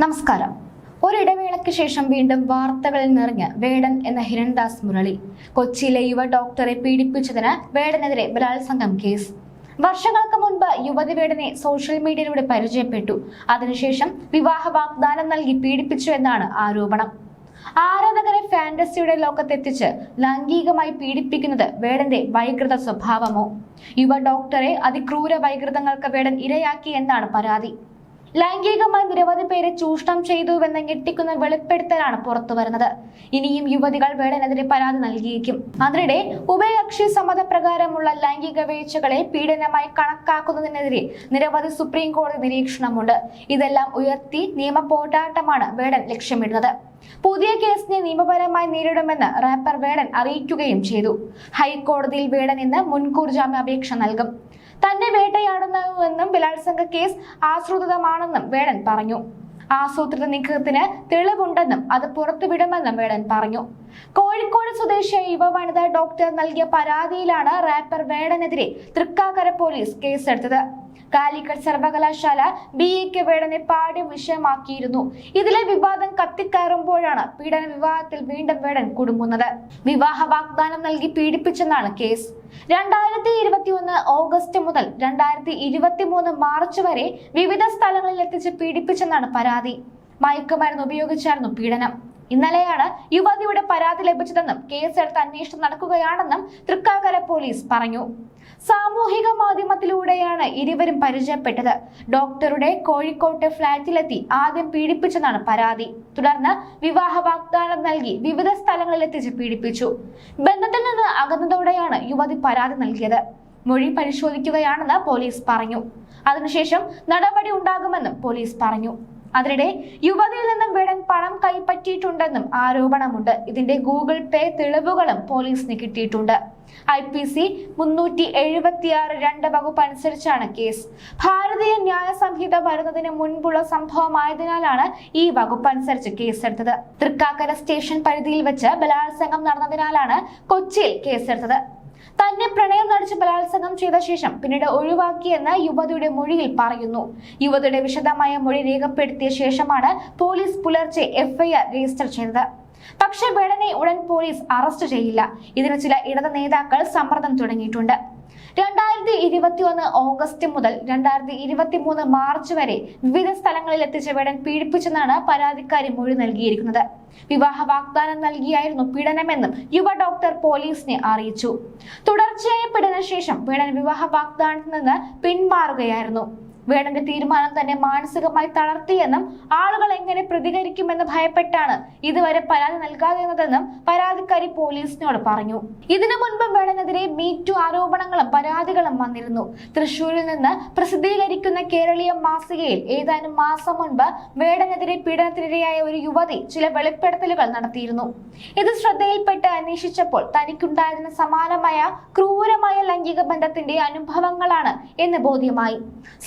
നമസ്കാരം. ഒരിടവേളയ്ക്ക് ശേഷം വീണ്ടും വാർത്തകളിൽ നിറഞ്ഞ വേടൻ എന്ന ഹിരൺദാസ് മുരളി. കൊച്ചിയിലെ യുവ ഡോക്ടറെ പീഡിപ്പിച്ചതിന് വേടനെതിരെ ബലാത്സംഗം കേസ്. വർഷങ്ങൾക്ക് മുൻപ് യുവതി വേടനെ സോഷ്യൽ മീഡിയയിലൂടെ പരിചയപ്പെട്ടു. അതിനുശേഷം വിവാഹ വാഗ്ദാനം നൽകി പീഡിപ്പിച്ചു എന്നാണ് ആരോപണം. ആരാധകരെ ഫാന്റസിയുടെ ലോകത്തെത്തിച്ച് ലൈംഗികമായി പീഡിപ്പിക്കുന്നത് വേടന്റെ വൈകൃത സ്വഭാവമോ? യുവ ഡോക്ടറെ അതിക്രൂര വൈകൃതങ്ങൾക്ക് വേടൻ ഇരയാക്കി എന്നാണ് പരാതി. ലൈംഗികമായി നിരവധി പേരെ ചൂഷണം ചെയ്തുവെന്ന ഞെട്ടിക്കുന്ന വെളിപ്പെടുത്തലാണ് പുറത്തുവരുന്നത്. ഇനിയും യുവതികൾ വേടനെതിരെ പരാതി നൽകിയേക്കും. അതിനിടെ ഉഭയകക്ഷി സമ്മതപ്രകാരമുള്ള ലൈംഗിക വീഴ്ചകളെ പീഡനമായി കണക്കാക്കുന്നതിനെതിരെ നിരവധി സുപ്രീം കോടതി നിരീക്ഷണമുണ്ട്. ഇതെല്ലാം ഉയർത്തി നിയമ പോരാട്ടമാണ് വേടൻ ലക്ഷ്യമിടുന്നത്. പുതിയ കേസിനെ നിയമപരമായി നേരിടുമെന്ന് റാപ്പർ വേടൻ അറിയിക്കുകയും ചെയ്തു. ഹൈക്കോടതിയിൽ വേടൻ ഇന്ന് മുൻകൂർ ജാമ്യാപേക്ഷ നൽകും. തന്നെ വേട്ടയാടുന്നുവെന്നും ബലാത്സംഗ കേസ് ആസൂത്രിതമാണെന്നും വേടൻ പറഞ്ഞു. ആസൂത്രിത നീക്കത്തിന് തെളിവുണ്ടെന്നും അത് പുറത്തുവിടുമെന്നും വേടൻ പറഞ്ഞു. കോഴിക്കോട് സ്വദേശിയായ യുവ വനിതാ ഡോക്ടർ നൽകിയ പരാതിയിലാണ് റാപ്പർ വേടനെതിരെ തൃക്കാക്കര പോലീസ് കേസെടുത്തത്. കാലിക്കറ്റ് സർവകലാശാല BA വേടനെ പാഠ്യ വിഷയമാക്കിയിരുന്നു. ഇതിലെ വിവാദം കത്തിക്കയറുമ്പോഴാണ് പീഡന വിവാദത്തിൽ വീണ്ടും വേടൻ കുടുങ്ങുന്നത്. വിവാഹ വാഗ്ദാനം നൽകി പീഡിപ്പിച്ചെന്നാണ് കേസ്. 2021 ഓഗസ്റ്റ് മുതൽ 2023 മാർച്ച് വരെ വിവിധ സ്ഥലങ്ങളിൽ എത്തിച്ച് പീഡിപ്പിച്ചെന്നാണ് പരാതി. മയക്കുമരുന്ന് ഉപയോഗിച്ചായിരുന്നു പീഡനം. ഇന്നലെയാണ് യുവതിയുടെ പരാതി ലഭിച്ചതെന്നും കേസെടുത്ത് അന്വേഷണം നടക്കുകയാണെന്നും തൃക്കാക്കര പോലീസ് പറഞ്ഞു. സാമൂഹിക മാധ്യമത്തിലൂടെയാണ് ഇരുവരും പരിചയപ്പെട്ടത്. ഡോക്ടറുടെ കോഴിക്കോട്ടെ ഫ്ളാറ്റിലെത്തി ആദ്യം പീഡിപ്പിച്ചെന്നാണ് പരാതി. തുടർന്ന് വിവാഹ വാഗ്ദാനം നൽകി വിവിധ സ്ഥലങ്ങളിൽ എത്തിച്ച് പീഡിപ്പിച്ചു. ബന്ധത്തിൽ നിന്ന് അകന്നതോടെയാണ് യുവതി പരാതി നൽകിയത്. മൊഴി പരിശോധിക്കുകയാണെന്ന് പോലീസ് പറഞ്ഞു. അതിനുശേഷം നടപടി ഉണ്ടാകുമെന്നും പോലീസ് പറഞ്ഞു. അതിനിടെ യുവതിയിൽ നിന്നും വേടൻ പണം കൈപ്പറ്റിയിട്ടുണ്ടെന്നും ആരോപണമുണ്ട്. ഇതിന്റെ ഗൂഗിൾ പേ തെളിവുകളും പോലീസിന് കിട്ടിയിട്ടുണ്ട്. IPC 376(2) വകുപ്പ് അനുസരിച്ചാണ് കേസ്. ഭാരതീയ ന്യായ സംഹിത വരുന്നതിന് മുൻപുള്ള സംഭവമായതിനാലാണ് ഈ വകുപ്പ് അനുസരിച്ച് കേസെടുത്തത്. തൃക്കാക്കര സ്റ്റേഷൻ പരിധിയിൽ വെച്ച് ബലാത്സംഗം നടന്നതിനാലാണ് കൊച്ചിയിൽ കേസെടുത്തത്. തന്നെ പ്രണയം നടിച്ച് ബലാത്സംഗം ചെയ്ത ശേഷം പിന്നീട് ഒഴിവാക്കിയെന്ന് യുവതിയുടെ മൊഴിയിൽ പറയുന്നു. യുവതിയുടെ വിശദമായ മൊഴി രേഖപ്പെടുത്തിയ ശേഷമാണ് പോലീസ് പുലർച്ചെ FIR രജിസ്റ്റർ ചെയ്തത്. പക്ഷേ വേടനെ ഉടൻ പോലീസ് അറസ്റ്റ് ചെയ്യില്ല. ഇതിന് ചില ഇടത് നേതാക്കൾ സമ്മർദ്ദം തുടങ്ങിയിട്ടുണ്ട്. 2021 ഓഗസ്റ്റ് മുതൽ 2023 മാർച്ച് വരെ വിവിധ സ്ഥലങ്ങളിൽ എത്തിച്ച് വേടൻ പീഡിപ്പിച്ചെന്നാണ് പരാതിക്കാരി മൊഴി നൽകിയിരിക്കുന്നത്. വിവാഹ വാഗ്ദാനം നൽകിയായിരുന്നു പീഡനമെന്നും യുവ ഡോക്ടർ പോലീസിനെ അറിയിച്ചു. തുടർച്ചയായ പീഡനശേഷം വേടൻ വിവാഹ വാഗ്ദാനത്തിൽ നിന്ന് പിന്മാറുകയായിരുന്നു. വേടന്റെ തീരുമാനം തന്നെ മാനസികമായി തളർത്തിയെന്നും ആളുകൾ എങ്ങനെ പ്രതികരിക്കുമെന്ന് ഭയപ്പെട്ടാണ് ഇതുവരെ പരാതി നൽകാതെന്നതെന്നും പരാതിക്കാരി പോലീസിനോട് പറഞ്ഞു. ഇതിനു മുൻപ് വേടനെതിരെ മീറ്റു ആരോപണങ്ങളും പരാതികളും വന്നിരുന്നു. തൃശൂരിൽ നിന്ന് പ്രസിദ്ധീകരിക്കുന്ന കേരളീയ മാസികയിൽ ഏതാനും മാസം മുൻപ് വേടനെതിരെ പീഡനത്തിനിരയായ ഒരു യുവതി ചില വെളിപ്പെടുത്തലുകൾ നടത്തിയിരുന്നു. ഇത് ശ്രദ്ധയിൽപ്പെട്ട് അന്വേഷിച്ചപ്പോൾ തനിക്കുണ്ടായതിന് സമാനമായ ക്രൂരമായ ലൈംഗിക ബന്ധത്തിന്റെ അനുഭവങ്ങളാണ് എന്ന് ബോധ്യമായി.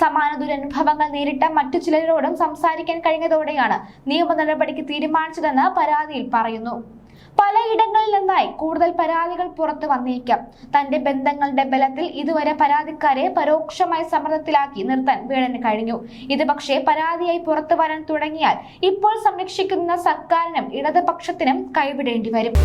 സമാന ദുരനുഭവങ്ങൾ നേരിട്ട മറ്റു ചിലരോടും സംസാരിക്കാൻ കഴിഞ്ഞതോടെയാണ് നിയമ നടപടിക്ക് തീരുമാനിച്ചതെന്ന് പരാതിയിൽ പറയുന്നു. പലയിടങ്ങളിൽ നിന്നായി കൂടുതൽ പരാതികൾ പുറത്തു വന്നേക്കാം. തന്റെ ബന്ധങ്ങളുടെ ബലത്തിൽ ഇതുവരെ പരാതിക്കാരെ പരോക്ഷമായി സമ്മർദ്ദത്തിലാക്കി നിർത്താൻ വേടന് കഴിഞ്ഞു. ഇത് പക്ഷേ പരാതിയായി പുറത്തു വരാൻ തുടങ്ങിയാൽ ഇപ്പോൾ സംരക്ഷിക്കുന്ന സർക്കാരിനും ഇടതുപക്ഷത്തിനും കൈവിടേണ്ടി വരും.